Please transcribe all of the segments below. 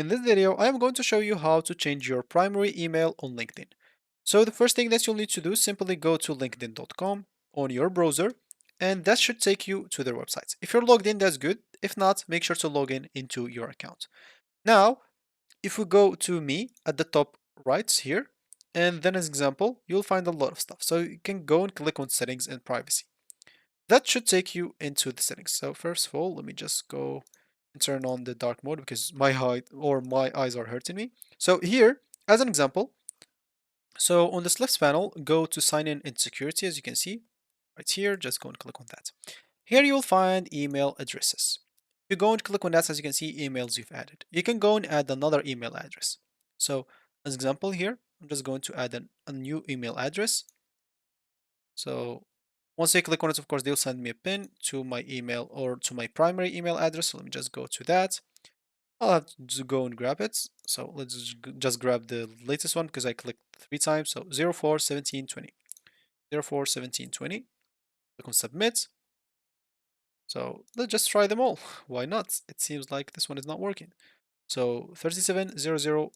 In this video, I am going to show you how to change your primary email on LinkedIn. So the first thing that you'll need to do is simply go to linkedin.com on your browser, and that should take you to their website. If you're logged in, that's good. If not, make sure to log in into your account. Now, if we go to me at the top right here, and then as example, you'll find a lot of stuff. So you can go and click on settings and privacy. That should take you into the settings. So first of all, let me just go and turn on the dark mode because my eyes are hurting me. So here, as an example, so on this left panel, go to sign in and security, as you can see right here. Just go and click on that. Here you'll find email addresses. You go and click on that, as you can see, emails you've added. You can go and add another email address. So as example here, I'm just going to add a new email address. So once I click on it, of course, they'll send me a pin to my email or to my primary email address. So let me just go to that. I'll have to go and grab it. So let's just grab the latest one because I clicked 3 times. So 041720. 041720. Click on submit. So let's just try them all. Why not? It seems like this one is not working. So 3700.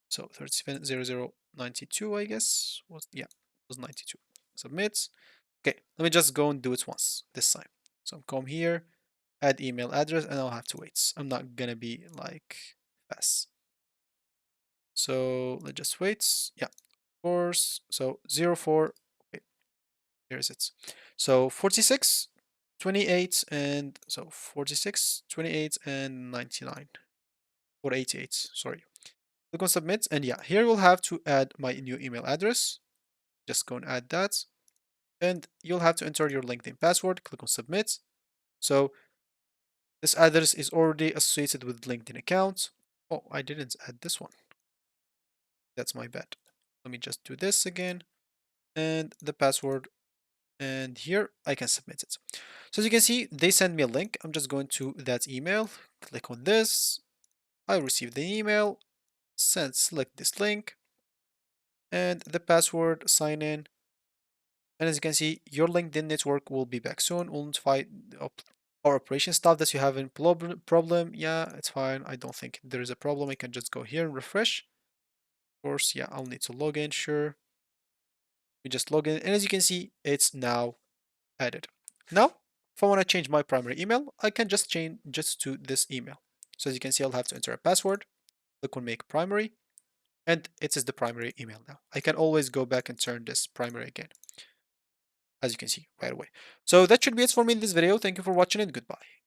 So 370092, I guess. Yeah, it was 92. Submit. Okay, let me just go and do it once this time. So come here, add email address, and I'll have to wait. I'm not gonna be like fast. So let's just wait. Yeah, of course. So 04. Okay, here is it. So 46, 28, and so 46, 28, and 99 or 88. Sorry. Click on submit, and yeah, here we'll have to add my new email address. Just go and add that, and you'll have to enter your LinkedIn password. Click on submit. So this address is already associated with LinkedIn account. Oh, I didn't add this one. That's my bad. Let me just do this again and the password, and here I can submit it. So as you can see, they send me a link. I'm just going to that email, click on this. I receive the email, select this link and the password, sign in. And as you can see, your LinkedIn network will be back soon. We'll notify our operation staff that you have a problem. Yeah, it's fine. I don't think there is a problem. I can just go here and refresh. Of course, yeah, I'll need to log in. Sure. We just log in. And as you can see, it's now added. Now, if I want to change my primary email, I can just change just to this email. So as you can see, I'll have to enter a password. Click on make primary. And it is the primary email now. I can always go back and turn this primary again, as you can see right away. So that should be it for me in this video. Thank you for watching and goodbye.